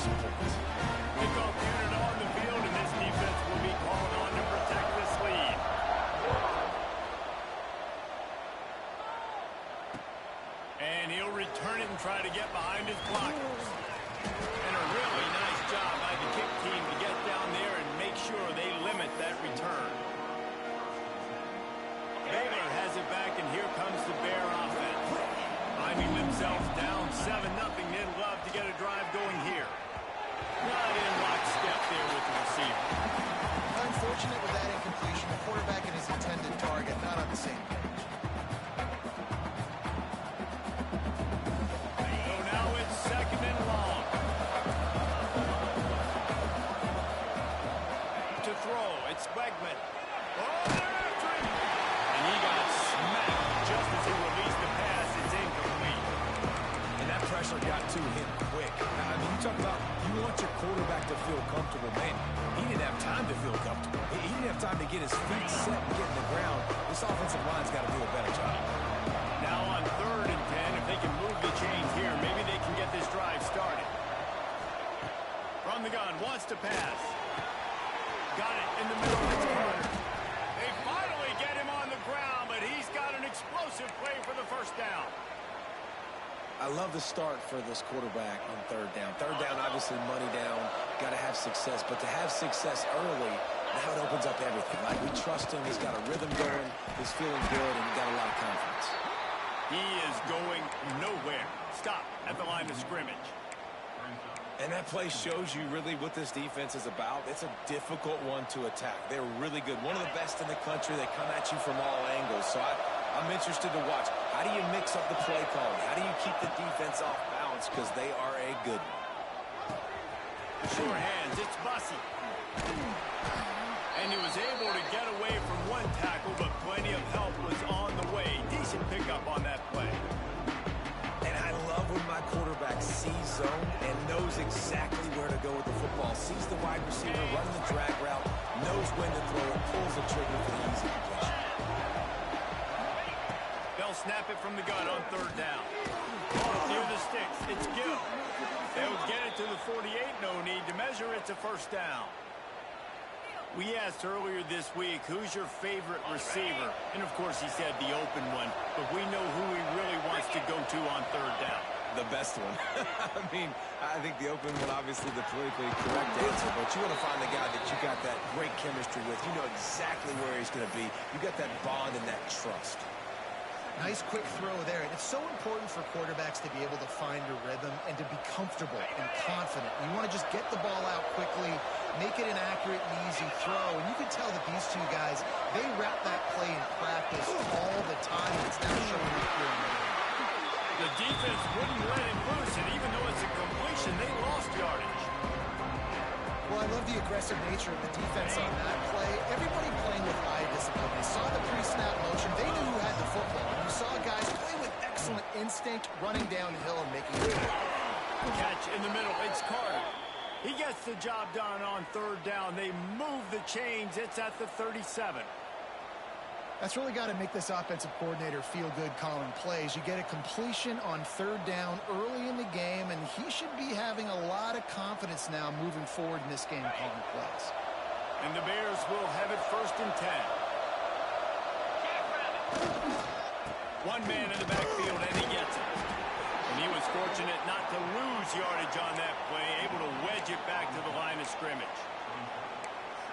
some points. Kickoff unit on the field, and this defense will be called on to protect this lead. And he'll return it and try to get behind his blockers. And a really nice job by the kick team to get down there and make sure they limit that return. Baylor has it back, and here comes the Bear offense. Finding themselves down 7-0, they'd love to get a drive going here. Not in lockstep there with the receiver. Unfortunate with that incompletion. The quarterback and his intended target not on the same page. So now it's 2nd and long. To throw, it's Wegman. Oh, they're after him! And he got smacked just as he released the pass. It's incomplete. And that pressure got to him quick. I mean, you talk about you want your quarterback to feel comfortable. Man, he didn't have time to feel comfortable. He didn't have time to get his feet set and get in the ground. This offensive line's got to do a better job. Now on 3rd and 10, if they can move the chains here, maybe they can get this drive started. From the gun, wants to pass. Got it in the middle of the corner. They finally get him on the ground, but he's got an explosive play for the first down. I love the start for this quarterback on 3rd down. 3rd down, obviously money down, got to have success. But to have success early, now it opens up everything. Like, we trust him. He's got a rhythm going. He's feeling good, and he's got a lot of confidence. He is going nowhere. Stop at the line of scrimmage. And that play shows you really what this defense is about. It's a difficult one to attack. They're really good. One of the best in the country. They come at you from all angles. So I'm interested to watch. How do you mix up the play calling? How do you keep the defense off balance? Because they are a good one. Sure hands. It's Bussey. And he was able to get away from one tackle, but plenty of help was on the way. Decent pickup on that play. And I love when my quarterback sees zone and knows exactly where to go with the football. Sees the wide receiver running the drag route, knows when to throw it, pulls the trigger for the easy completion. They'll snap it from the gun on 3rd down. Near the sticks, it's Gill. They'll get it to the 48, no need to measure. It's a 1st down. We asked earlier this week, who's your favorite receiver? And, of course, he said the open one. But we know who he really wants to go to on 3rd down. The best one. I mean, I think the open one, obviously the politically correct answer, but you want to find the guy that you got that great chemistry with. You know exactly where he's going to be. You got that bond and that trust. Nice quick throw there. And it's so important for quarterbacks to be able to find a rhythm and to be comfortable and confident. You want to just get the ball out quickly, make it an accurate and easy throw. And you can tell that these two guys, they rap that play in practice all the time. It's now showing up here in the game. The defense wouldn't let him loose, and even though it's a completion, they lost yardage. Well, I love the aggressive nature of the defense on that play. Everybody playing with eye discipline. They saw the pre-snap motion. They knew who had the football. And you saw guys play with excellent instinct, running downhill and making it. Catch in the middle. It's Carter. He gets the job done on 3rd down. They move the chains. It's at the 37. That's really got to make this offensive coordinator feel good calling plays. You get a completion on 3rd down early in the game, and he should be having a lot of confidence now moving forward in this game calling plays. And the Bears will have it 1st and 10. One man in the backfield, and he gets it. And he was fortunate not to lose yardage on that play, able to wedge it back to the line of scrimmage.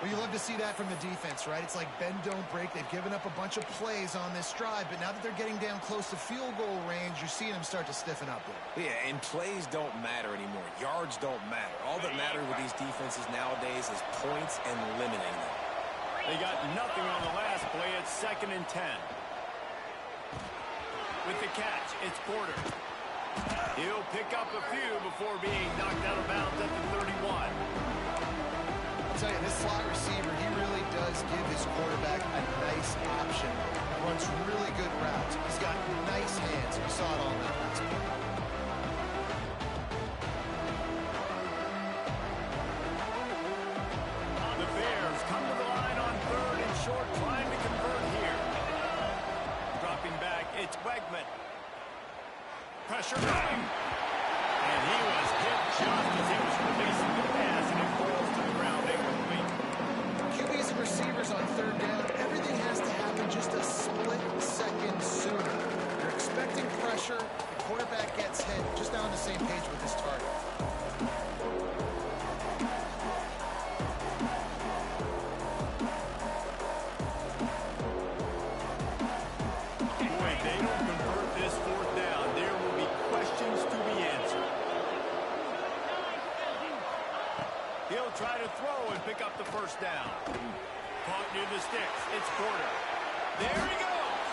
Well, you love to see that from the defense, right? It's like bend, don't break. They've given up a bunch of plays on this drive, but now that they're getting down close to field goal range, you're seeing them start to stiffen up there. Yeah, and plays don't matter anymore. Yards don't matter. All that matters with these defenses nowadays is points and limiting them. They got nothing on the last play. It's 2nd and 10. With the catch, it's Porter. He'll pick up a few before being knocked out of bounds at the 31. I'll tell you, this slot receiver, he really does give his quarterback a nice option. Runs really good routes. He's got nice hands. We saw it on that last play. The Bears come to the line on 3rd and short, trying to convert here. Dropping back, it's Wegman. Pressure coming. And he was hit just as he was releasing the pass, and it falls to the ground incomplete. QBs and receivers on third down, everything has to happen just a split second sooner. You're expecting pressure, the quarterback gets hit, just not on the same page with his target. Boy, if they don't convert this fourth down, there will be questions to be answered. He'll try to throw and pick up the first down. Caught near the sticks. It's Porter. There he goes.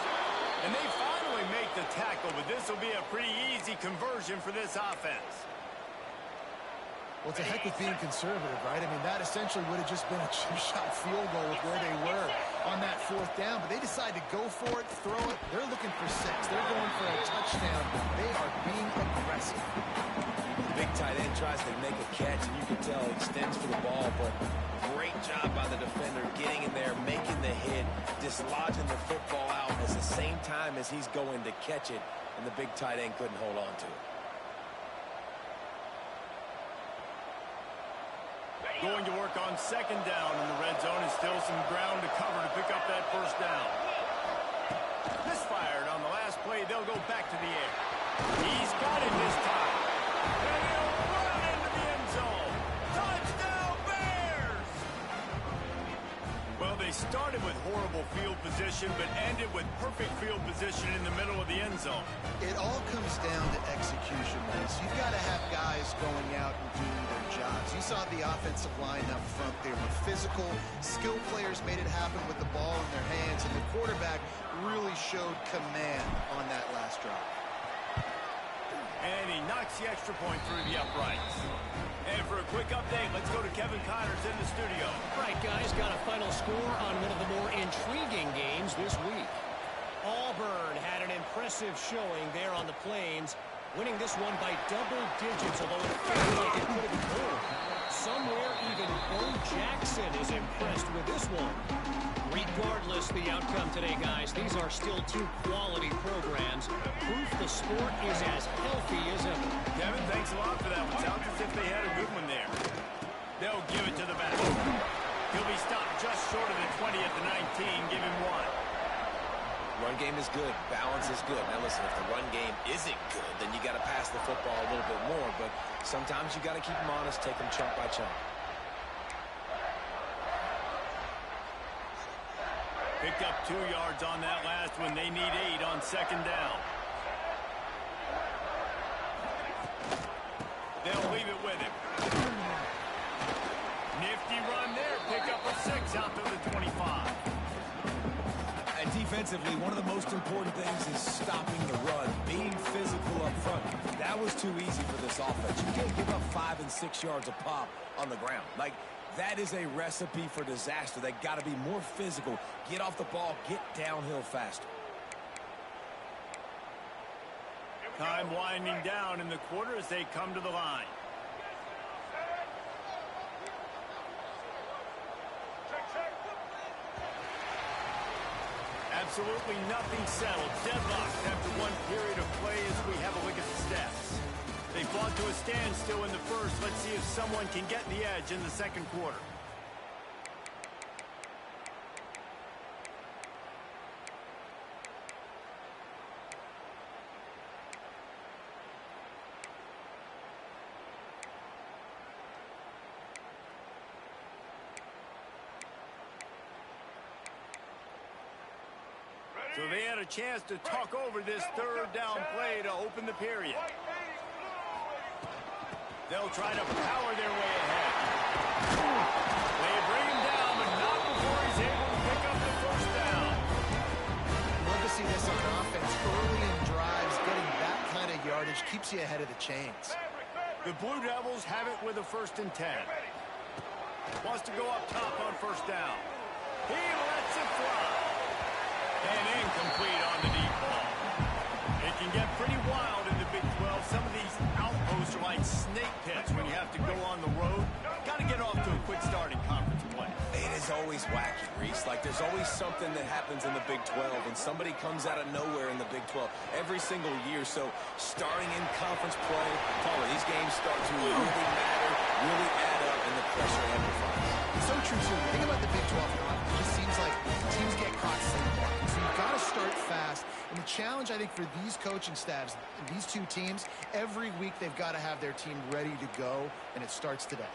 And they finally make the tackle, but this will be a pretty easy conversion for this offense. Well, it's a heck of being conservative, right? I mean, that essentially would have just been a two-shot field goal with where they were on that fourth down. But they decide to go for it, throw it. They're looking for 6. They're going for a touchdown. They are being aggressive. Big tight end tries to make a catch, and you can tell he extends for the ball, but great job by the defender getting in there, making the hit, dislodging the football out at the same time as he's going to catch it, and the big tight end couldn't hold on to it. Going to work on second down in the red zone, and still some ground to cover to pick up that first down. Misfired on the last play. They'll go back to the air. He's got it this time. And he'll run into the end zone. Touchdown, Bears! Well, they started with horrible field position, but ended with perfect field position in the middle of the end zone. It all comes down to execution, Maurice. You've got to have guys going out and doing their jobs. You saw the offensive line up front. They were physical. Skilled players made it happen with the ball in their hands, and the quarterback really showed command on that last drive. And he knocks the extra point through the uprights. And for a quick update, let's go to Kevin Connors in the studio. Right, guys, got a final score on one of the more intriguing games this week. Auburn had an impressive showing there on the Plains, winning this one by double digits, although it felt like it could have been more. Somewhere even Bo Jackson is impressed with this one. Regardless the outcome today, guys, these are still 2 quality programs. Proof the sport is as healthy as ever. Kevin, thanks a lot for that one. Sounds as if they had a good one there. They'll give it to the back. He'll be stopped just short of the 20 at the 19. Give him 1. Run game is good. Balance is good. Now, listen, if the run game isn't good, then you got to pass the football a little bit more. But sometimes you got to keep them honest, take them chunk by chunk. Picked up 2 yards on that last one. They need 8 on second down. They'll leave it with him. Nifty run there. Pick up a 6 out to the 25. And defensively, one of the most important things is stopping the run, being physical up front. That was too easy for this offense. You can't give up 5 and 6 yards a pop on the ground. Like, that is a recipe for disaster. They got to be more physical, get off the ball, get downhill faster. Time winding down in the quarter as they come to the line. Absolutely nothing settled. Deadlocked after 1 period of play as we have a look at the stats. They fought to a standstill in the first. Let's see if someone can get the edge in the second quarter. So they had a chance to talk over this third down play to open the period. They'll try to power their way ahead. They bring him down, but not before he's able to pick up the first down. Love to see this on offense. Early in drives, getting that kind of yardage keeps you ahead of the chains. The Blue Devils have it with a 1st and 10. Wants to go up top on first down. He lets it fly. And incomplete on the deep ball. It can get pretty wild in the Big 12. Some of these outposts are like snake pits when you have to go on the road. Got to get off to a quick start in conference play. And as is always wacky, Reese. Like, there's always something that happens in the Big 12, and somebody comes out of nowhere in the Big 12 every single year. So starting in conference play, these games start to really matter, really add up, and the pressure amplifies. So true, too. Think about the Big 12 now. It just seems like teams get caught sleeping. So you've got to start fast. And the challenge, I think, for these coaching staffs, these two teams, every week they've got to have their team ready to go, and it starts today.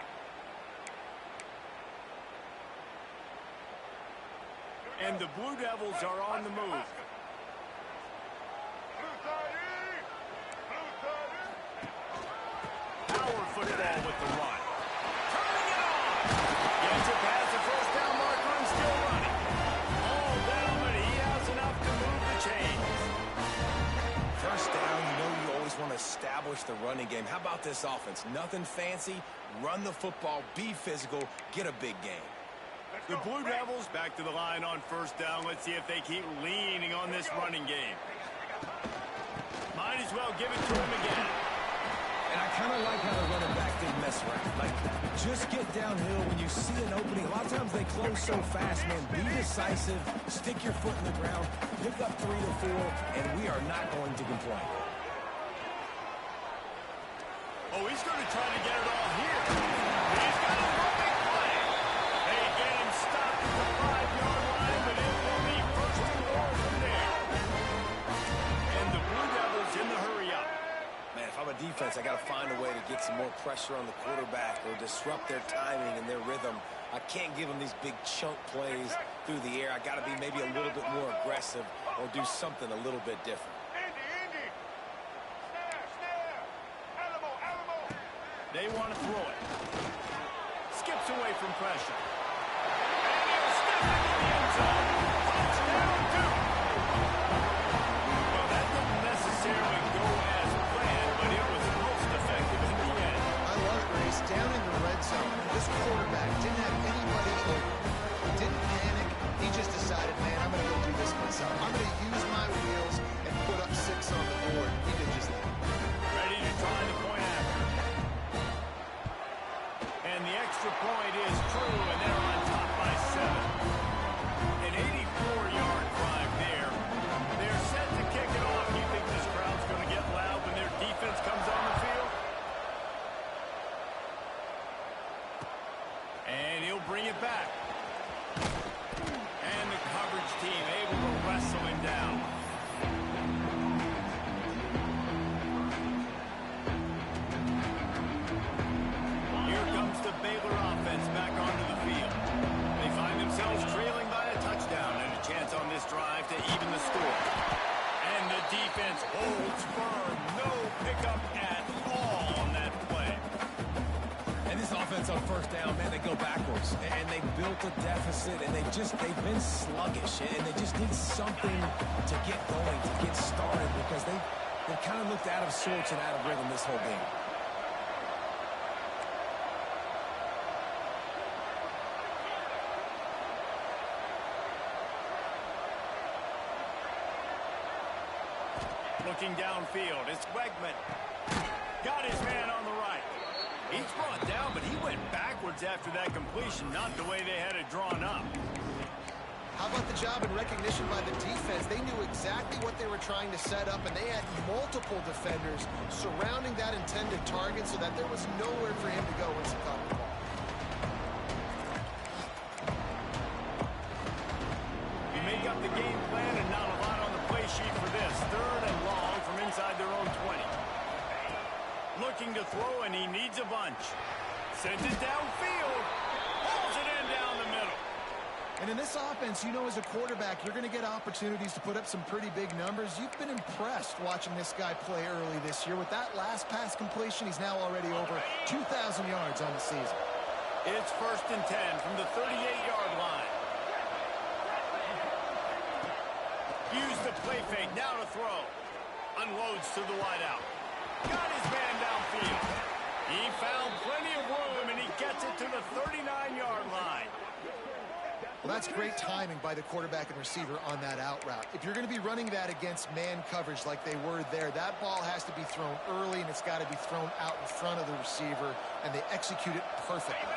And the Blue Devils are on the move. Power football with the run. Turning it on. Gets it past the first down marker and still running. All down, but he has enough to move the chains. First down, you know you always want to establish the running game. How about this offense? Nothing fancy. Run the football, be physical, get a big gain. The Blue Devils back to the line on first down. Let's see if they keep leaning on this running game. Might as well give it to him again. And I kind of like how the running back didn't mess around. Like, just get downhill when you see an opening. A lot of times they close so fast, man. Be decisive, stick your foot in the ground, pick up 3 to 4, and we are not going to complain. Oh, he's going to try to get it all here. He's got a big play. They get him stopped at the 5-yard line, but it will be first and goal from there. And the Blue Devils in the hurry up. Man, if I'm a defense, I got to find a way to get some more pressure on the quarterback or disrupt their timing and their rhythm. I can't give them these big chunk plays through the air. I got to be maybe a little bit more aggressive or do something a little bit different. They want to throw it. Skips away from pressure. And he'll step into the end zone. Touchdown, Duke. Well, that didn't necessarily go as planned, but it was most effective in the end. I love it, Grace. Down in the red zone, this quarterback didn't have anybody open. Didn't panic. He just decided, man, I'm going to go do this myself. I'm going to use my wheels and put up 6 on the board. He did just that. Ready to try the point after. And the extra point is true, and they're on top by 7. An 84-yard drive there. They're set to kick it off. You think this crowd's going to get loud when their defense comes on the field? And he'll bring it back. And the coverage team able to wrestle him down. The Baylor offense back onto the field. They find themselves trailing by a touchdown and a chance on this drive to even the score. And the defense holds firm. No pickup at all on that play. And this offense on first down, man, they go backwards. And they built a deficit, and they've been sluggish. And they just need something to get going, to get started, because they kind of looked out of sorts and out of rhythm this whole game. Looking downfield, it's Wegman. Got his man on the right. He's brought down, but he went backwards after that completion, not the way they had it drawn up. How about the job and recognition by the defense? They knew exactly what they were trying to set up, and they had multiple defenders surrounding that intended target so that there was nowhere for him to go once he caught the ball. We make up the game plan and not a lot on the play sheet for this. 3rd and long from inside their own 20. Looking to throw, and he needs a bunch. Sends it downfield. Hauls it in down the middle. And in this offense, you know, as a quarterback, you're going to get opportunities to put up some pretty big numbers. You've been impressed watching this guy play early this year. With that last pass completion, he's now already over 2,000 yards on the season. It's 1st and 10 from the 38-yard line. Use the play fake, now to throw. Unloads to the wideout. Got his man downfield. He found plenty of room, and he gets it to the 39-yard line. Well, that's great timing by the quarterback and receiver on that out route. If you're going to be running that against man coverage like they were there, that ball has to be thrown early, and it's got to be thrown out in front of the receiver, and they execute it perfectly.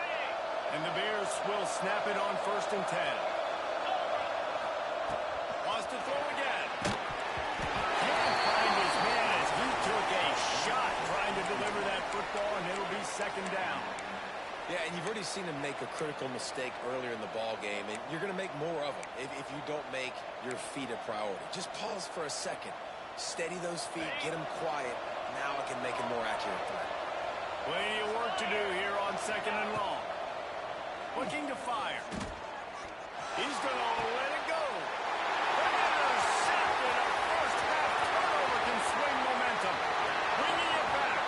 And the Bears will snap it on 1st and 10. Wants to throw again. Can't find his man as he took a shot trying to deliver that football, and it'll be 2nd down. Yeah, and you've already seen him make a critical mistake earlier in the ball game, and you're going to make more of them if you don't make your feet a priority. Just pause for a second. Steady those feet, get them quiet. Now I can make a more accurate throw. Plenty of work to do here on 2nd and long. Looking to fire. He's going to let it go. Intercepted. A first half turnover can swing momentum. Bringing it back.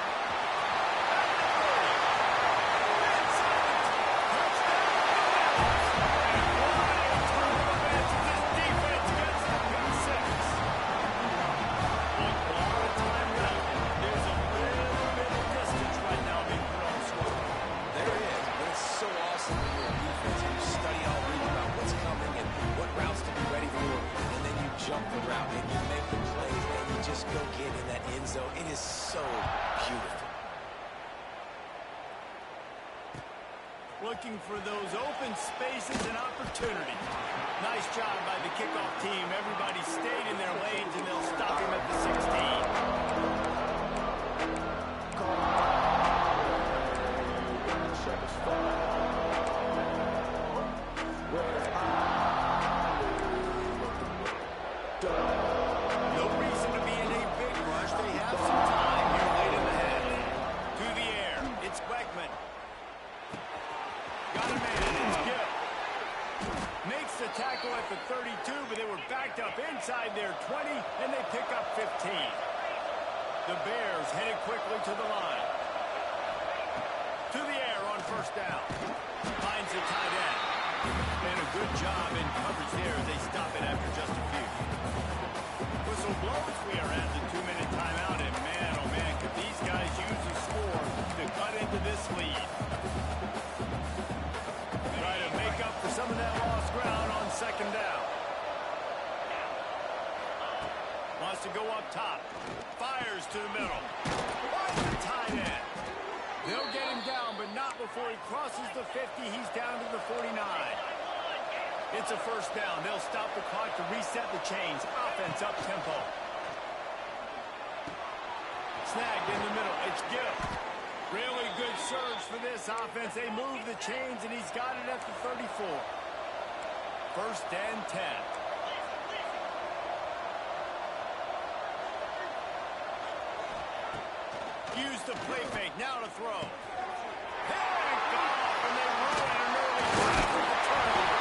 Jump the route and you make the plays and you just go get in that end zone. It is so beautiful. Looking for those open spaces and opportunities. Nice job by the kickoff team. Everybody stayed in their lanes and they'll stop him at the 16. No reason to be in a big rush. They have some time here late in the half. To the air. It's Wegman. Got him in, and it's Gill. Makes the tackle at the 32, but they were backed up inside their 20, and they pick up 15. The Bears headed quickly to the line. To the air on 1st down. Finds the tight end. And a good job in coverage there as they stop it after just a few. Whistle blows. We are at the 2-minute timeout, and man, oh man, could these guys use the score to cut into this lead. Try to make up for some of that lost ground on 2nd down. Wants to go up top. Fires to the middle. Finds the tight end. They'll get him down, but not before he crosses the 50. He's down to the 49. It's a 1st down. They'll stop the clock to reset the chains. Offense up tempo. Snagged in the middle. It's Gill. Really good surge for this offense. They move the chains, and he's got it at the 34. 1st and 10. Use the play fake. Now to throw. Pick off, and they ruin an early drive with the turnover.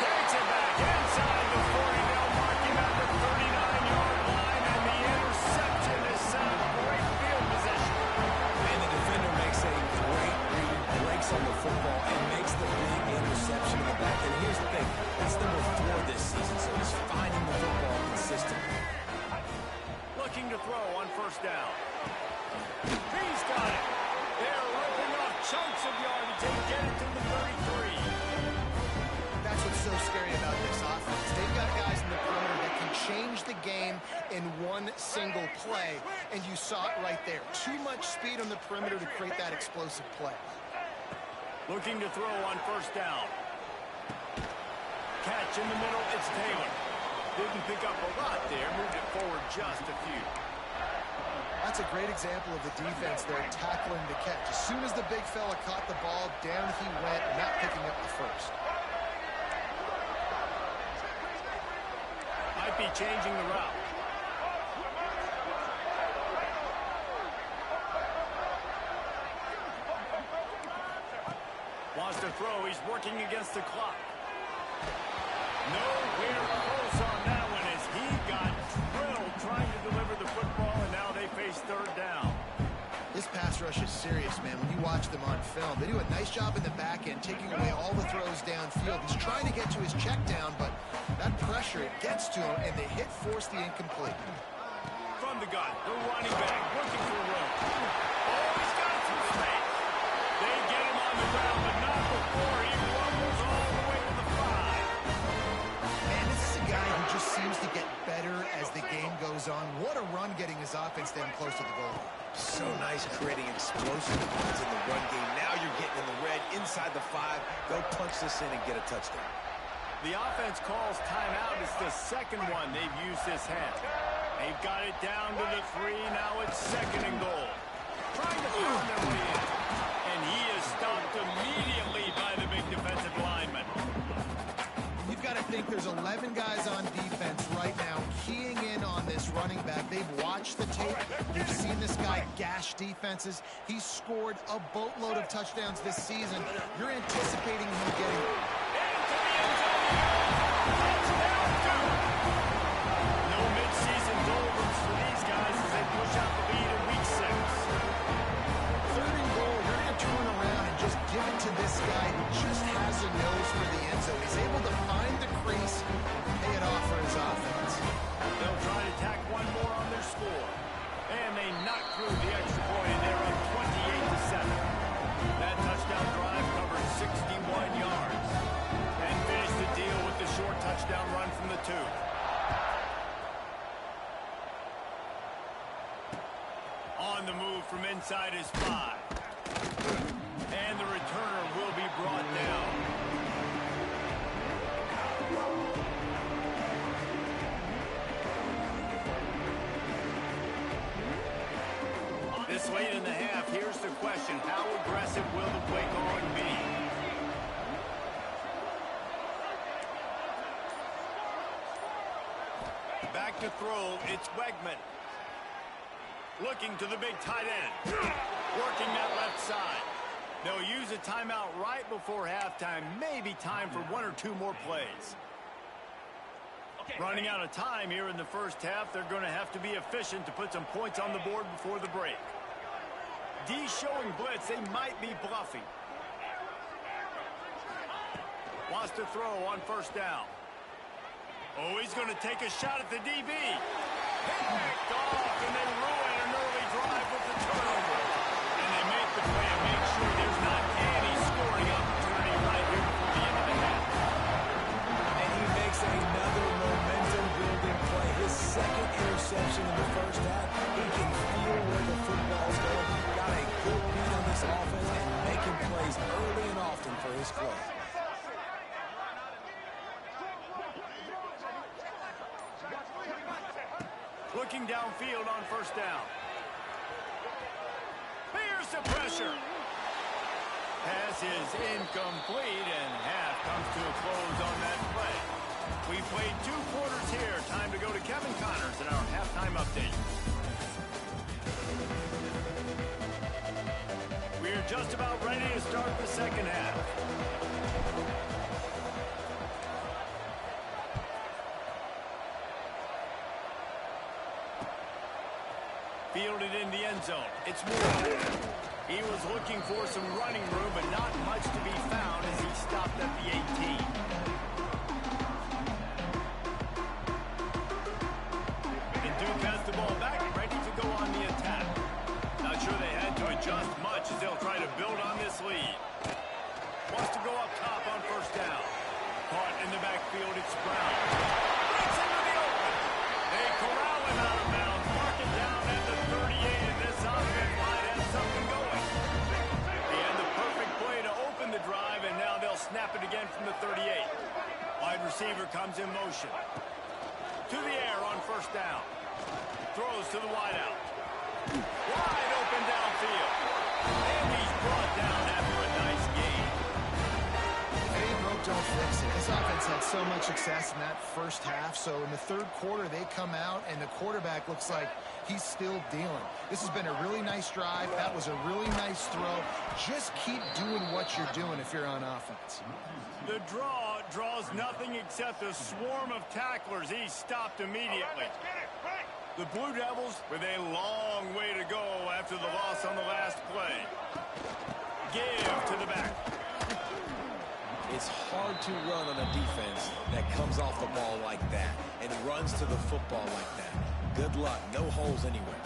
Takes it back inside the 40. They'll mark him at the 39-yard line, and the interception is set up great field position. And the defender makes a great read, breaks on the football, and makes the big interception in the back. And here's the thing. That's number 4 this season, so he's finding the football consistently. Looking to throw on 1st down. He's got it. They're ripping off chunks of yardage. They get it to the 33. That's what's so scary about this offense. They've got guys in the perimeter that can change the game in one single play, and you saw it right there. Too much speed on the perimeter to create that explosive play. Looking to throw on 1st down. Catch in the middle. It's Taylor. Didn't pick up a lot there. Moved it forward just a few. That's a great example of the defense there tackling the catch. As soon as the big fella caught the ball, down he went, not picking up the first. Might be changing the route. Wants to throw. He's working against the clock. Nowhere close on that one as he got drilled trying to deliver the football, and now they face 3rd down. This pass rush is serious, man. When you watch them on film, they do a nice job in the back end, taking away all the throws downfield. He's trying to get to his check down, but that pressure, it gets to him, and the hit forced the incomplete. From the gun, the running back looking for room. Oh, he's got some space. They get him on the ground, but not before he rumbles all the way to the 5. Man, this is a guy who just seems to get better better as the game goes on. What a run getting his offense down close to the goal. So nice creating explosive runs in the run game. Now you're getting in the red inside the 5. They'll punch this in and get a touchdown. The offense calls timeout. It's the second one they've used this half. They've got it down to the 3. Now it's 2nd and goal. Trying to pound their way in. And he is stopped immediately by the big defensive lineman. You've got to think there's 11 guys on defense right now keying in on this running back. They've watched the tape. They've seen this guy gash defenses. He's scored a boatload of touchdowns this season. You're anticipating him getting... No mid-season doldrums for these guys as they push out the lead in week 6. 3rd and goal, you're going to turn around and just give it to this guy who just has a nose for the end zone. He's able to find the crease and pay it off for his offense. They'll try to tack one more on their score. And they knock through the extra point, and they're up 28-7. That touchdown drive covered 61 yards. And finished the deal with the short touchdown run from the 2. On the move from inside his 5. And the returner will be brought down. This late in the half, here's the question. How aggressive will the play calling be? Back to throw, it's Wegman. Looking to the big tight end. Working that left side. They'll use a timeout right before halftime. Maybe time for 1 or 2 more plays. Running out of time here in the first half. They're going to have to be efficient to put some points on the board before the break. D showing blitz. They might be bluffing. Wants to throw on 1st down. Oh, he's going to take a shot at the DB. Picked off, and they ruin an early drive with the turnover. And they make the play and make sure there's not any scoring opportunity right here before the end of the half. And he makes another momentum-building play. His 2nd interception in the first half. He can feel where the football's going. Got a good beat on this offense and making plays early and often for his club. Looking downfield on 1st down. Here's the pressure. Pass is incomplete, and half comes to a close on that play. We played 2 quarters here. Time to go to Kevin Connors in our halftime update. We're just about ready to start the second half. Fielded in the end zone. It's Moore. He was looking for some running room, but not much to be found as he stopped at the 18. And Duke has the ball back, ready to go on the attack. Not sure they had to adjust much as they'll try to build on this lead. Wants to go up top on 1st down. Caught in the backfield, it's Brown. Breaks into the open. They corral him out of bounds. Mark it down at the 38, and this offense might have something going. They had the perfect play to open the drive, and now they'll snap it again from the 38. Wide receiver comes in motion. To the air on 1st down. Throws to the wideout. Wide open downfield. And he's brought down after a nice gain. If it ain't broke, don't fix it. This offense had so much success in that first half, so in the 3rd quarter, they come out, and the quarterback looks like he's still dealing. This has been a really nice drive. That was a really nice throw. Just keep doing what you're doing if you're on offense. The draw draws nothing except a swarm of tacklers. He's stopped immediately. The Blue Devils with a long way to go after the loss on the last play. Give to the back. It's hard to run on a defense that comes off the ball like that and runs to the football like that. Good luck. No holes anywhere.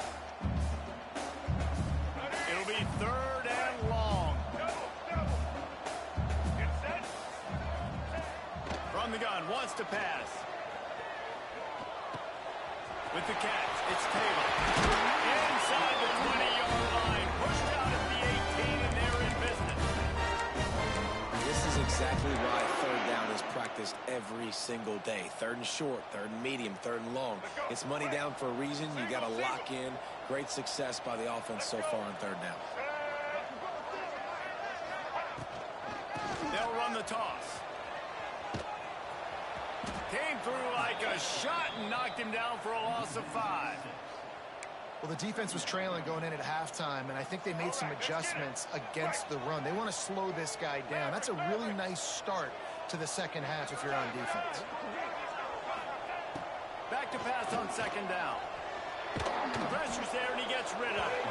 It'll be 3rd and long. From the gun, wants to pass. With the catch, it's Taylor. Inside the 20-yard line. Pushed out at the 18, and they're in business. This is exactly why third down is practiced every single day. Third and short, third and medium, third and long. It's money down for a reason. You got to lock in. Great success by the offense so far on third down. They'll run the toss. Came through like a shot and knocked him down for a loss of 5. Well, the defense was trailing going in at halftime, and I think they made some adjustments against the run. They want to slow this guy down. That's a really nice start to the second half if you're on defense. Back to pass on second down. Pressure's there, and he gets rid of it.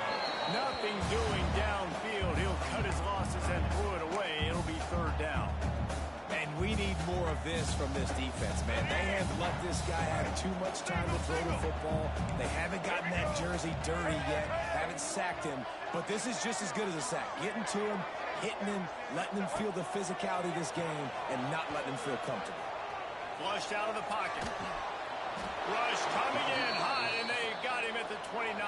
Nothing doing downfield. He'll cut his losses and throw it away. It'll be third down. And we need more of this from this defense, man. They have let this guy have too much time to throw the football. They haven't gotten that jersey dirty yet, haven't sacked him. But this is just as good as a sack. Getting to him, hitting him, letting him feel the physicality of this game, and not letting him feel comfortable. Flushed out of the pocket. Rush coming in high, and they got him at the 29.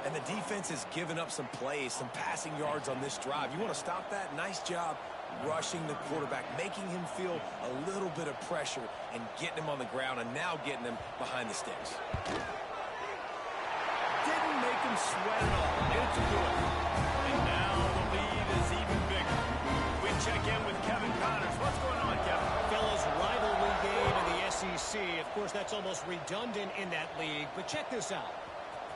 And the defense has given up some plays, some passing yards on this drive. You want to stop that? Nice job rushing the quarterback, making him feel a little bit of pressure and getting him on the ground, and now getting him behind the sticks. Didn't make him sweat at all. It's good. And now the lead is even bigger. We check in with Kevin Connors. What's going on, Kevin? Fellas, rivalry game in the SEC. Of course, that's almost redundant in that league, but check this out.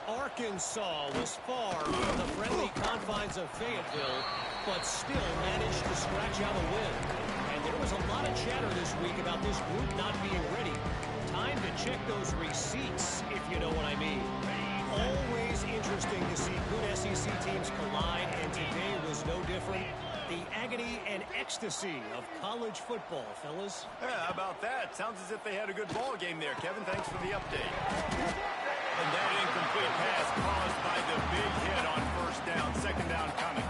Arkansas was far from the friendly confines of Fayetteville, but still managed to scratch out a win. And there was a lot of chatter this week about this group not being ready. Time to check those receipts, if you know what I mean. Always interesting to see good SEC teams collide, and today was no different. The agony and ecstasy of college football, fellas. Yeah, how about that? Sounds as if they had a good ball game there, Kevin. Thanks for the update. And that incomplete pass caused by the big hit on first down. Second down coming.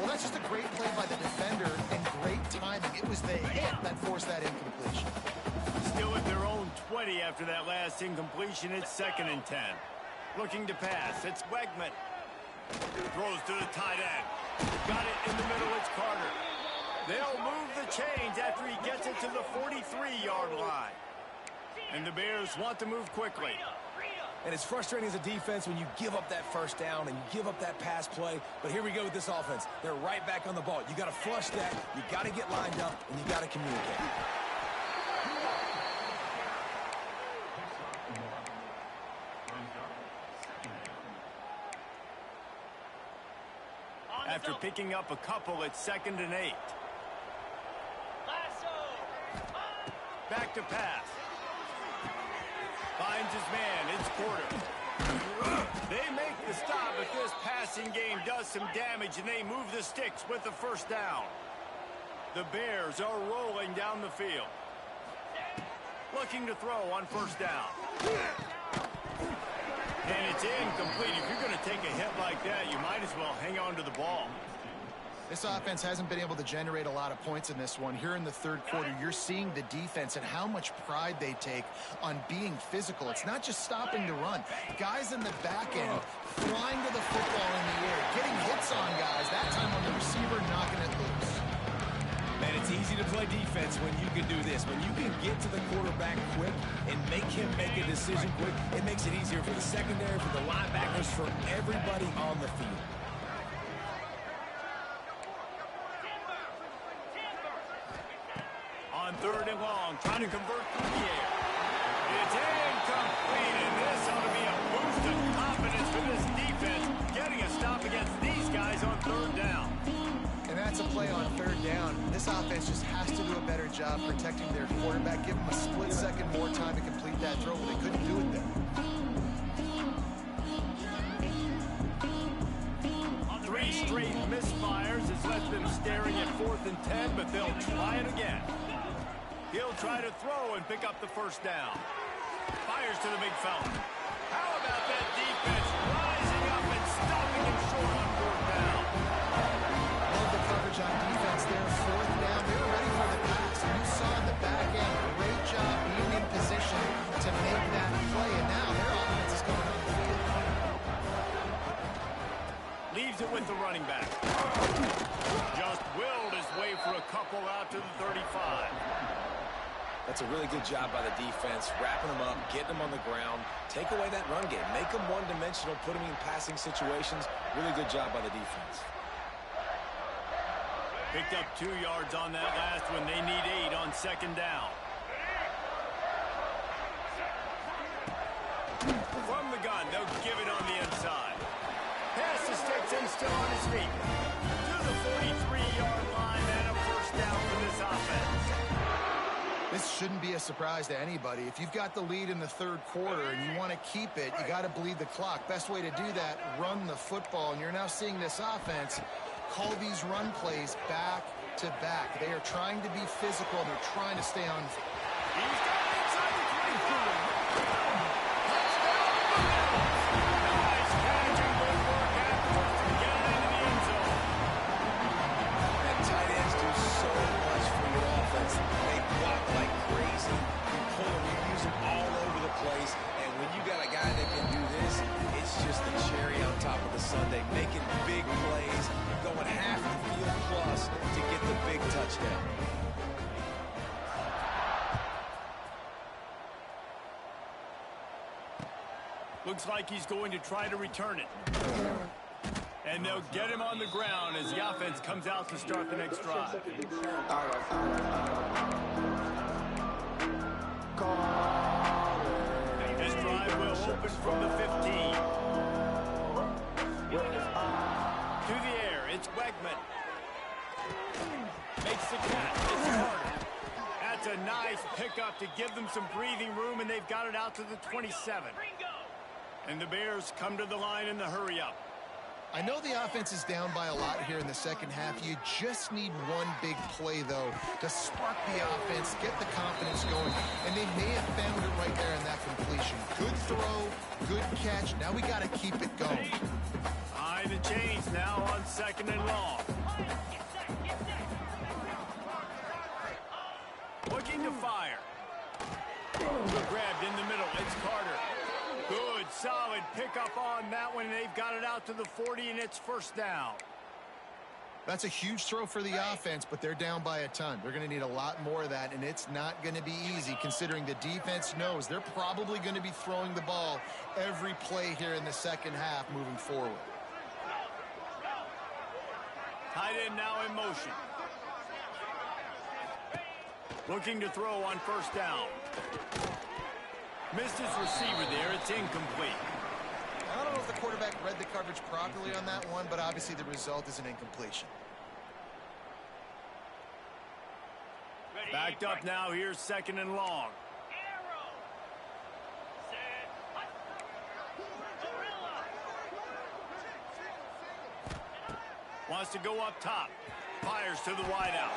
Well, that's just a great play by the defender and great timing. It was the hit that forced that incompletion. Still at their own 20 after that last incompletion. It's 2nd and 10. Looking to pass. It's Wegman. Throws to the tight end. Got it in the middle. It's Carter. They'll move the chains after he gets it to the 43-yard line. And the Bears want to move quickly. And it's frustrating as a defense when you give up that first down and you give up that pass play. But here we go with this offense. They're right back on the ball. You got to flush that. You got to get lined up, and you got to communicate. After picking up a couple, it's 2nd and 8. Back to pass. Finds his man. It's Porter. They make the stop, but this passing game does some damage, and they move the sticks with the first down. The Bears are rolling down the field. Looking to throw on first down. And it's incomplete. If you're going to take a hit like that, you might as well hang on to the ball. This offense hasn't been able to generate a lot of points in this one. Here in the third quarter, you're seeing the defense and how much pride they take on being physical. It's not just stopping to run. Guys in the back end flying to the football in the air, getting hits on guys, that time on the receiver, knocking it loose. Man, it's easy to play defense when you can do this. When you can get to the quarterback quick and make him make a decision quick, it makes it easier for the secondary, for the linebackers, for everybody on the field. On 3rd and long, trying to convert through the air. It's incomplete, and this ought to be a boost of confidence for this defense, getting a stop against these guys on 3rd down. And that's a play on 3rd down. This offense just has to do a better job protecting their quarterback. Give them a split second more time to complete that throw, but they couldn't do it there. 3 straight misfires has left them staring at 4th and 10, but they'll try it again. He'll try to throw and pick up the first down. Fires to the big fella. How about that defense rising up and stopping him short on 4th down? Love the coverage on defense there. 4th down. They were ready for the pass. And you saw in the back end, great job being in position to make that play. And the running back. Just willed his way for a couple out to the 35. That's a really good job by the defense, wrapping them up, getting them on the ground, take away that run game, make them one-dimensional, put them in passing situations. Really good job by the defense. Picked up 2 yards on that last one. They need 8 on second down. From the gun, they'll give it on the inside. Pass the sticks and still on his feet. To the 43-yard line and a first down for this offense. This shouldn't be a surprise to anybody. If you've got the lead in the third quarter and you want to keep it, you got to bleed the clock. Best way to do that, run the football. And you're now seeing this offense call these run plays back to back. They are trying to be physical. They're trying to stay on. He's got it inside the 25. Nice catch and good work afterwards to get it into the end zone. And tight ends do so much for your offense. They block like crazy. You pull them, you use them all over the place. And when you got a guy that can do this, it's just the cherry on top of the sundae, making big plays, going half the field plus to get the big touchdown. Looks like he's going to try to return it. And they'll get him on the ground as the offense comes out to start the next drive. This drive will open from the 15. To the air, it's Wegman. Makes the catch. It's Carter. That's a nice pickup to give them some breathing room, and they've got it out to the 27. And the Bears come to the line in the hurry-up. I know the offense is down by a lot here in the second half. You just need one big play, though, to spark the offense, get the confidence going, and they may have found it right there in that completion. Good throw, good catch. Now we got to keep it going. High the chains now on second and long. Looking to fire. Grabbed in the middle. It's Carter. Good, solid pickup on that one. They've got it out to the 40, and it's first down. That's a huge throw for the offense, but they're down by a ton. They're going to need a lot more of that, and it's not going to be easy considering the defense knows they're probably going to be throwing the ball every play here in the second half moving forward. Tight end now in motion. Looking to throw on first down. Missed his receiver there. It's incomplete. I don't know if the quarterback read the coverage properly on that one, but obviously the result is an incompletion. Backed up now. Here's second and long. Wants to go up top. Fires to the wideout.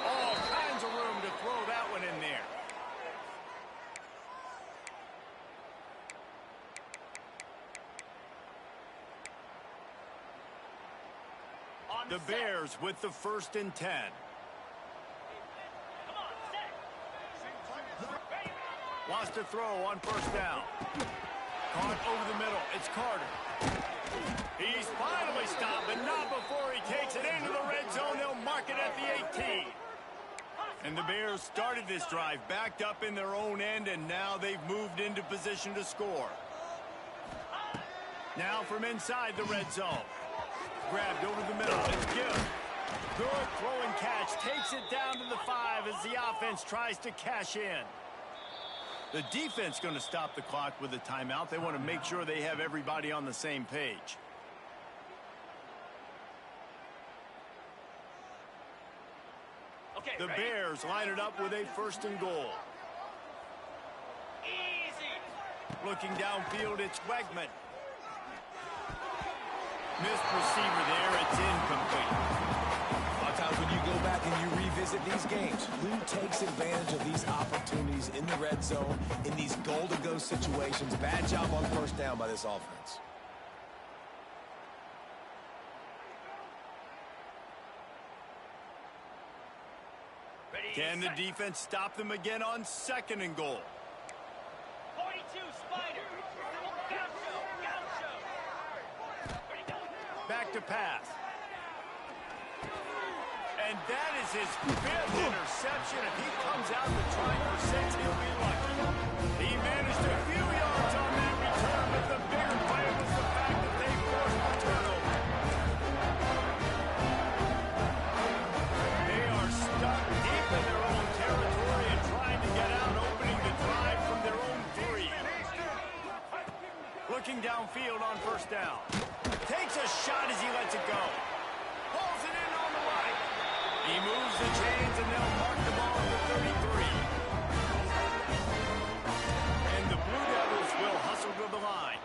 All kinds of room to throw that one in there. The Bears with the 1st and 10. Wants to throw on first down. Caught over the middle. It's Carter. He's finally stopped, but not before he takes it into the red zone. They'll mark it at the 18. And the Bears started this drive backed up in their own end, and now they've moved into position to score. Now from inside the red zone. Grabbed over the middle. It's Gill. Good throwing catch. Takes it down to the 5 as the offense tries to cash in. The defense going to stop the clock with a timeout. They want to make sure they have everybody on the same page. Okay, the ready? Bears line it up with a 1st and goal. Easy. Looking downfield, it's Wegman. Missed receiver there. It's incomplete. A lot of times when you go back and you revisit these games, who takes advantage of these opportunities in the red zone, in these goal-to-go situations? Bad job on first down by this offense. Ready, Can the set. defense stop them again on 2nd and goal? 42 Spider. Gaucho. Back to to pass. And that is his 5th interception. If he comes out to try for 6, he'll be lucky. He managed a few yards on that return, but the bigger play was the fact that they forced the turnover. They are stuck deep in their own territory and trying to get out, opening the drive from their own 3. Looking downfield on first down. Takes a shot as he lets it go. Pulls it in on the right. He moves the chains, and they'll mark the ball at the 33. And the Blue Devils will hustle to the line.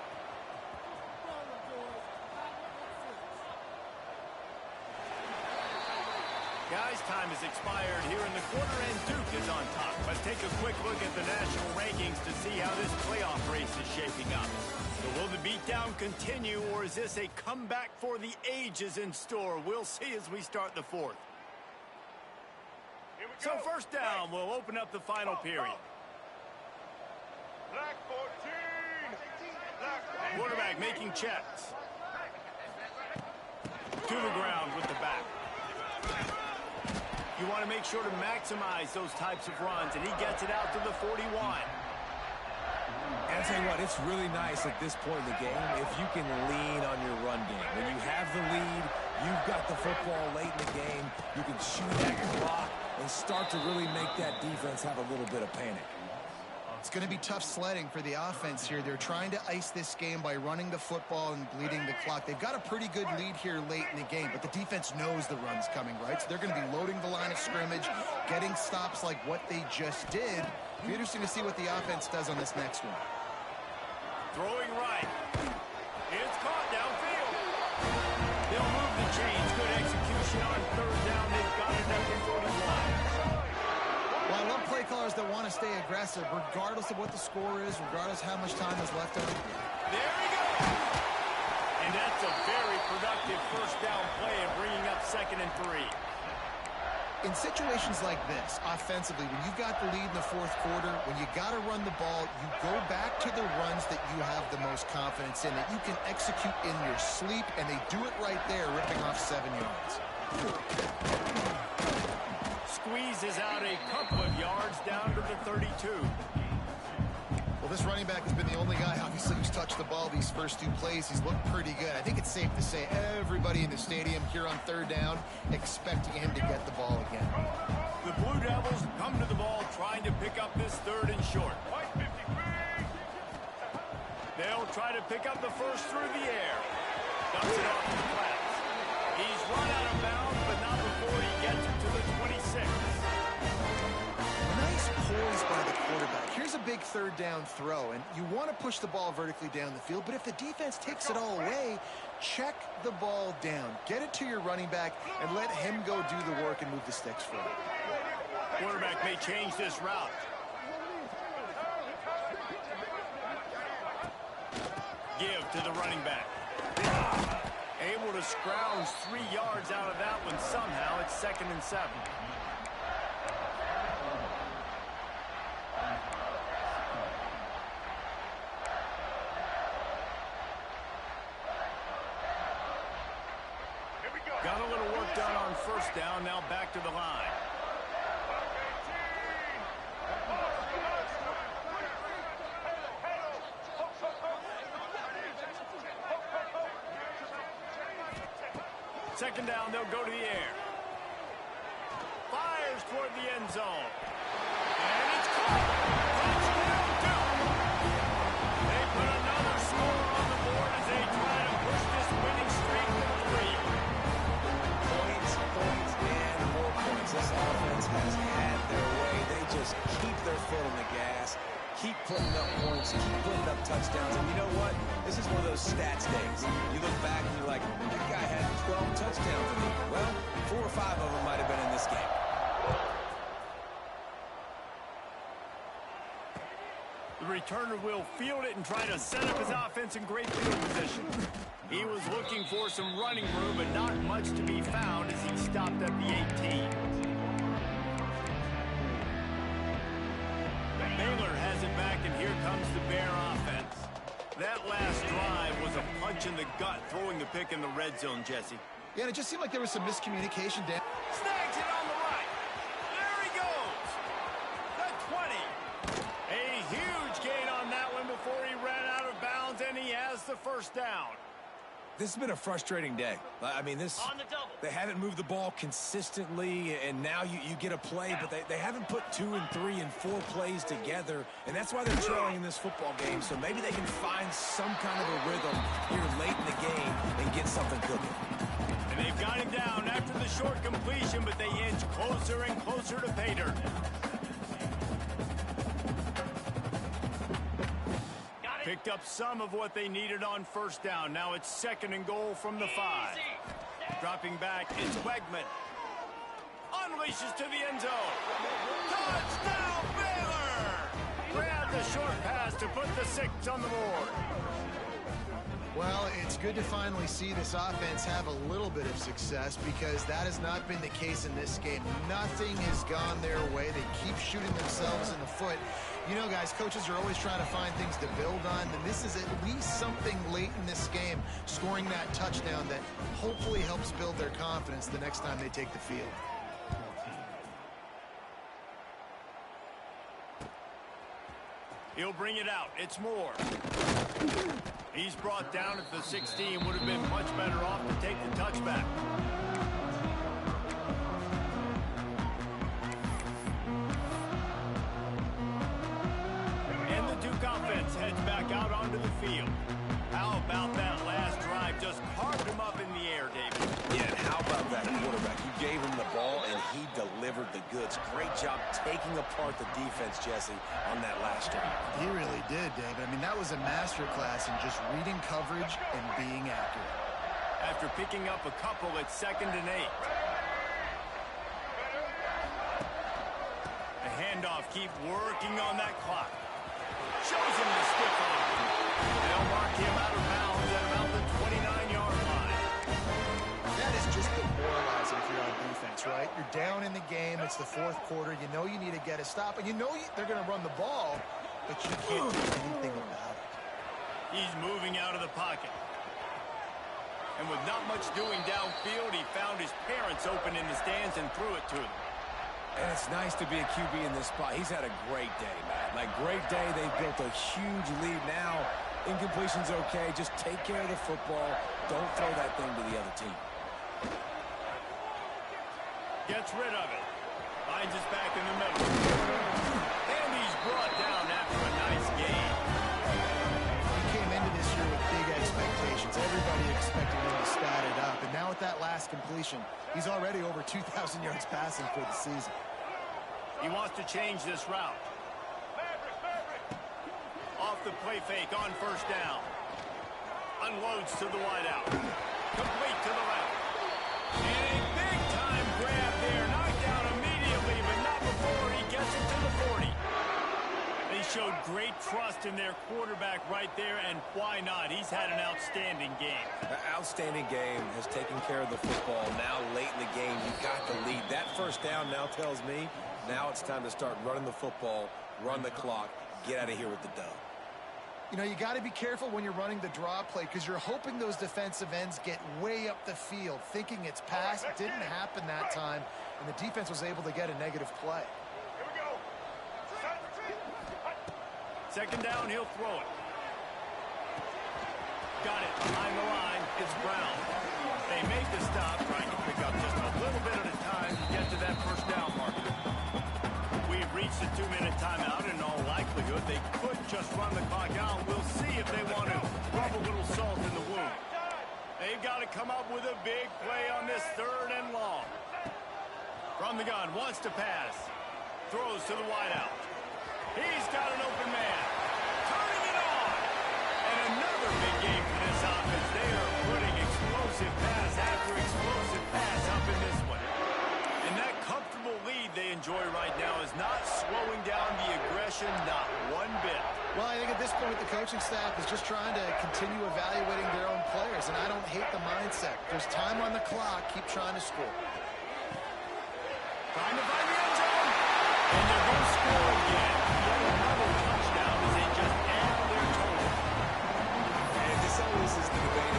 Guys, time has expired here in the quarter, and Duke is on top. Let's take a quick look at the national rankings to see how this playoff race is shaping up. So will the beatdown continue, or is this a comeback for the ages in store? We'll see as we start the 4th. So first down, we'll open up the final period. Black 14. Quarterback making checks. To the ground with the back. You want to make sure to maximize those types of runs, and he gets it out to the 41. And I'll tell you what, it's really nice at this point in the game if you can lean on your run game. When you have the lead, you've got the football late in the game, you can shoot at your clock and start to really make that defense have a little bit of panic. It's going to be tough sledding for the offense here. They're trying to ice this game by running the football and bleeding the clock. They've got a pretty good lead here late in the game, but the defense knows the run's coming, right? So they're going to be loading the line of scrimmage, getting stops like what they just did. It'll be interesting to see what the offense does on this next one. Throwing right. It's caught downfield. They'll move the chains. Good execution on third down. They've got it up to 41. Well, I love play callers that want to stay aggressive, regardless of what the score is, regardless how much time is left on it. There he goes. And that's a very productive first down play and bringing up 2nd and 3. In situations like this, offensively, when you've got the lead in the 4th quarter, when you got to run the ball, you go back to the runs that you have the most confidence in, that you can execute in your sleep, and they do it right there, ripping off 7 yards. Squeezes out a couple of yards down to the 32. Well, this running back has been the only guy, obviously, who's touched the ball these first 2 plays. He's looked pretty good. I think it's safe to say everybody in the stadium here on third down expecting him to get the ball again. The Blue Devils come to the ball trying to pick up this 3rd and short. They'll try to pick up the first through the air. Dumps it off to the flats. He's run out of bounds, but not before he gets it to the 26. Nice poise by the quarterback. Here's a big 3rd down throw, and you want to push the ball vertically down the field, but if the defense takes it all away, check the ball down. Get it to your running back and let him go do the work and move the sticks for you. Quarterback may change this route. Give to the running back. Able to scrounge 3 yards out of that one somehow. It's 2nd and 7. Got a little work done on first down. Now back to the line. Second down, they'll go to the air. Fires toward the end zone. And it's caught. Touchdown, Duke. They put another score on the board as they try to push this winning streak to 3. Points, and more points. This offense has had their way. They just keep their foot on the gas, keep putting up points, keep putting up touchdowns. And you know what? This is one of those stats days. You look back and you're like, that guy had 12 touchdowns in it. Well, 4 or 5 of them might have been in this game. The returner will field it and try to set up his offense in great field position. He was looking for some running room, but not much to be found as he stopped at the 18. Baylor has it back, and here comes the Bear offense. That last drive was a punch punch in the gut throwing the pick in the red zone, Jesse. Yeah, and it just seemed like there was some miscommunication, Dan. Snags it on the right. There he goes. The 20. A huge gain on that one before he ran out of bounds, and he has the first down. This has been a frustrating day. I mean, On the double. they haven't moved the ball consistently, and now you get a play, but they haven't put 2 and 3 and 4 plays together, and that's why they're trailing in this football game. So maybe they can find some kind of a rhythm here late in the game and get something cooking. And they've got him down after the short completion, but they inch closer and closer to pay dirt. Picked up some of what they needed on first down. Now it's 2nd and goal from the 5. Dropping back, it's Wegman. Unleashes to the end zone. Touchdown, Baylor! Grab the short pass to put the 6 on the board. Well, it's good to finally see this offense have a little bit of success because that has not been the case in this game. Nothing has gone their way. They keep shooting themselves in the foot. You know, guys, coaches are always trying to find things to build on, and this is at least something late in this game, scoring that touchdown that hopefully helps build their confidence the next time they take the field. He'll bring it out. It's Moore. He's brought down at the 16. Would have been much better off to take the touchback. And the Duke offense heads back out onto the field. How about that last drive? Just carved him up in the air, David. Yeah, and how about that quarterback? You gave him the ball, and he delivered the goods. Great job taking apart the defense, Jesse, on that last drive. He really did, David. I mean, that was a masterclass in just reading coverage and being accurate. After picking up a couple, it's 2nd and 8. The handoff, keep working on that clock. Shows him the stiff arm. They'll mark him out of bounds at about the 29-yard line. That is just demoralizing if you're on defense, right? You're down in the game. It's the 4th quarter. You know you need to get a stop, and you know they're going to run the ball, but you can't do anything about it. He's moving out of the pocket. And with not much doing downfield, he found his parents open in the stands and threw it to them. And it's nice to be a QB in this spot. He's had a great day, Matt. Like, great day. They've built a huge lead now. Incompletion's okay. Just take care of the football. Don't throw that thing to the other team. Gets rid of it. Finds us back in the middle. And he's brought down after a nice game. He came into this year with big expectations. Everybody expected him to stat it up. And now with that last completion, he's already over 2,000 yards passing for the season. He wants to change this route. Off the play fake on first down. Unloads to the wideout. Complete to the left. And a big-time grab there. Knocked down immediately, but not before he gets it to the 40. They showed great trust in their quarterback right there, and why not? He's had an outstanding game. An outstanding game, has taken care of the football. Now, late in the game, you got the lead. That first down now tells me now it's time to start running the football, run the clock, get out of here with the dub. You know, you got to be careful when you're running the draw play because you're hoping those defensive ends get way up the field, thinking it's pass. It didn't happen that time, and the defense was able to get a negative play. Here we go. 2nd down, he'll throw it. Got it behind the line. It's Brown. They make the stop, trying to pick up just a little bit at a time to get to that first down marker. We've reached the 2-minute timeout. In all likelihood, they could just run the clock out. We'll see if they want to rub a little salt in the wound. They've got to come up with a big play on this 3rd and long. From the gun, wants to pass. Throws to the wideout. He's got an open man. Turning it on. And another big game for this offense. They are putting explosive pass after explosive pass up in this one. And that comfortable lead they enjoy right now is not slowing down the aggression, not one bit. Well, I think at this point the coaching staff is just trying to continue evaluating their own players, and I don't hate the mindset. There's time on the clock. Keep trying to score. Trying to find the end zone. And they're going to score again. Yet another touchdown as they just add to their total. And this always is the debate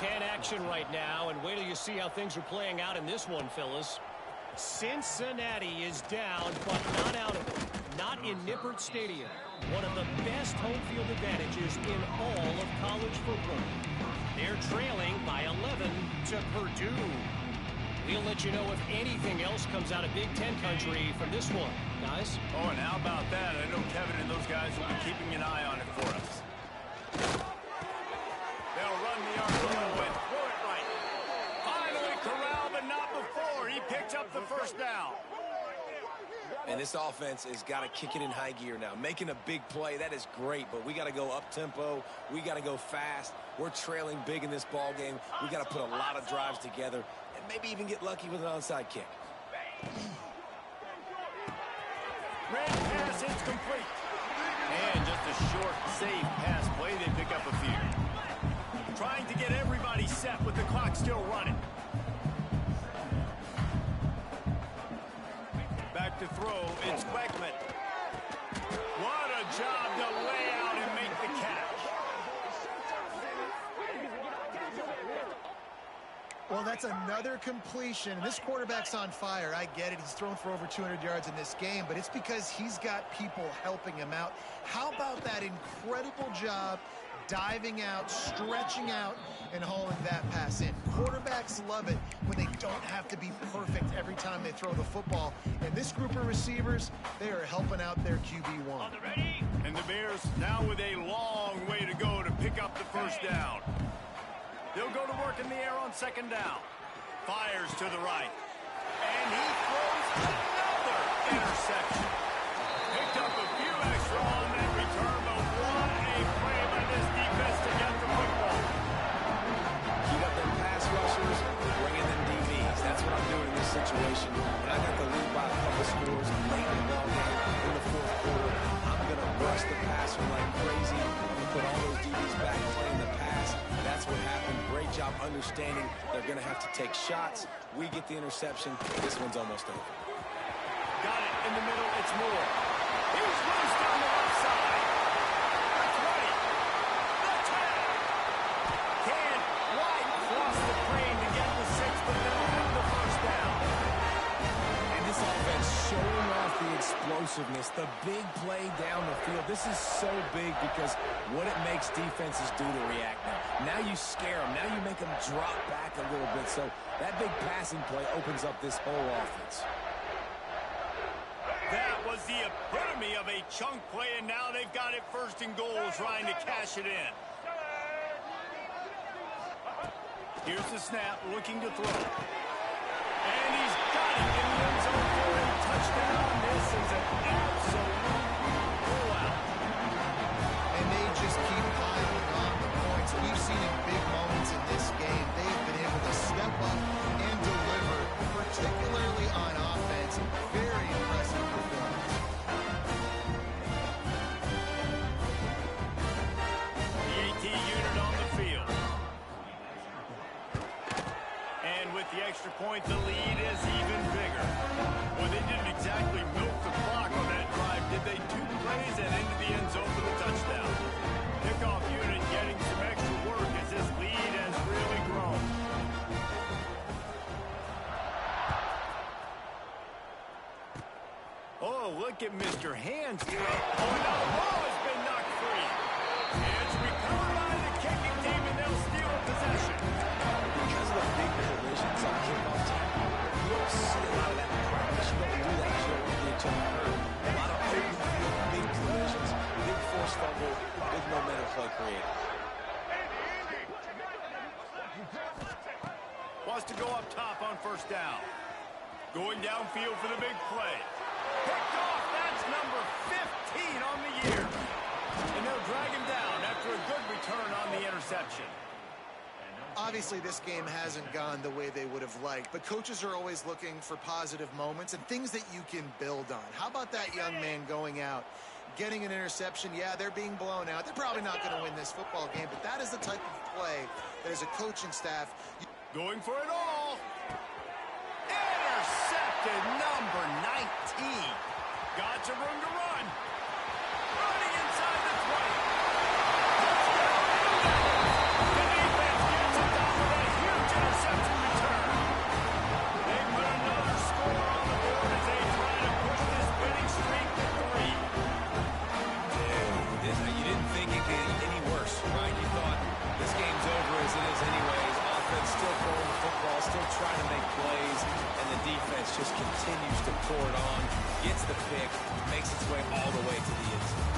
10 action right now, and wait till you see how things are playing out in this one, Phyllis. Cincinnati is down, but not out of it. Not in Nippert Stadium. One of the best home field advantages in all of college football. They're trailing by 11 to Purdue. We'll let you know if anything else comes out of Big Ten country from this one, guys. Oh, and how about that? I know Kevin and those guys will be keeping an eye on it for us. They'll run the RPO and throw it right. Finally corralled, but not before. He picks up the first down. And this offense has got to kick it in high gear now. Making a big play, that is great, but we got to go up-tempo. We got to go fast. We're trailing big in this ball game. We got to put a lot of drives together and maybe even get lucky with an onside kick. Red pass is complete. And just a short, safe pass play. They pick up a few. Trying to get everybody set with the clock still running. Back to throw, it's Beckman. What a job to lay out and make the catch. Well, that's another completion. This quarterback's on fire. I get it. He's thrown for over 200 yards in this game, but it's because he's got people helping him out. How about that incredible job diving out, stretching out, and hauling that pass in? Quarterbacks love it when they don't have to be perfect every time they throw the football. And this group of receivers, they are helping out their QB1. And the Bears now with a long way to go to pick up the first down. They'll go to work in the air on second down. Fires to the right. And he throws another interception. Picked up a few extra on that return, but what a play by this defense to get the football. Keep up them pass rushers, bring in them DBs. That's what I'm doing in this situation. When I got the lead by a couple scores late in the ball game in the fourth quarter, I'm going to rush the passer like crazy. I'm going to put all those DBs back playing the pass. That's what happened. Great job understanding they're going to have to take shots. We get the interception. This one's almost over. Got it in the middle. It's Moore. He's loose down the left side. The 20. The 10. Can White cross the crane to get the 6, but they'll have the first down. And this offense showing off the explosiveness, the big play down the field. This is so big because what it makes defenses do to react now. Now you scare them. Now you make them drop back a little bit. So that big passing play opens up this whole offense. That was the epitome of a chunk play, and now they've got it first and goal, trying to cash it in. Here's the snap, looking to throw. And he's got it in the end zone for a touchdown. This is an absolute blowout. And they just keep piling on the points. We've seen in big moments in this game, they've been able to step up and deliver, particularly on offense. Very impressive performance. The AT unit on the field. And with the extra point, the lead is even bigger. Well, they didn't exactly milk the clock on that drive, did they? 2 plays and into the end zone for the touchdown. Kickoff unit getting some extra work as this lead has really grown. Oh, look at Mr. Hands throw. Oh, no, the ball has been knocked free. It's recovered by the kicking team, and they'll steal a possession. Because of the big collisions on kickoff time, you don't see a lot of that in practice. You don't do that. You don't want to get each other hurt. A lot of open field, big collisions, big force fumble, big momentum play created. Wants to go up top on first down. Going downfield for the big play. Picked off. That's number 15 on the year. And they'll drag him down after a good return on the interception. Obviously, this game hasn't gone the way they would have liked, but coaches are always looking for positive moments and things that you can build on. How about that young man going out, getting an interception? Yeah, they're being blown out. They're probably not going to win this football game, but that is the type of play that as a coaching staff... Going for it all. Intercepted, number 19. Got some room to run. Running inside the 20. The defense gets it down its way all the way to the end zone.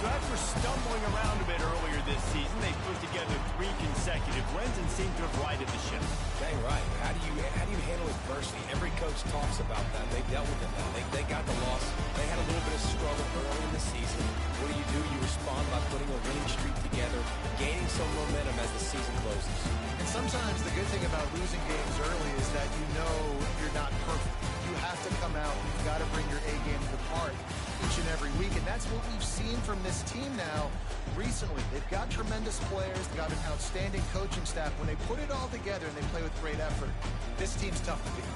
So after stumbling around a bit earlier this season, they put together 3 consecutive wins and seem to have righted the ship. Dang right. How do you handle adversity? Every coach talks about that. They dealt with it now. They got the loss. They had a little bit of struggle early in the season. What do? You respond by putting a winning streak together, gaining some momentum as the season closes. And sometimes the good thing about losing games early is that you know you're not perfect. You have to come out. You've got to bring your A game to the park each and every week, and that's what we've seen from this team now recently. They've got tremendous players. They've got an outstanding coaching staff. When they put it all together and they play with great effort, this team's tough to beat.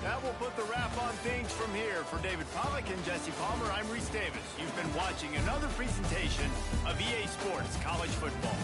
That will put the wrap on things from here. For David Pollack and Jesse Palmer, I'm Reese Davis. You've been watching another presentation of EA Sports College Football.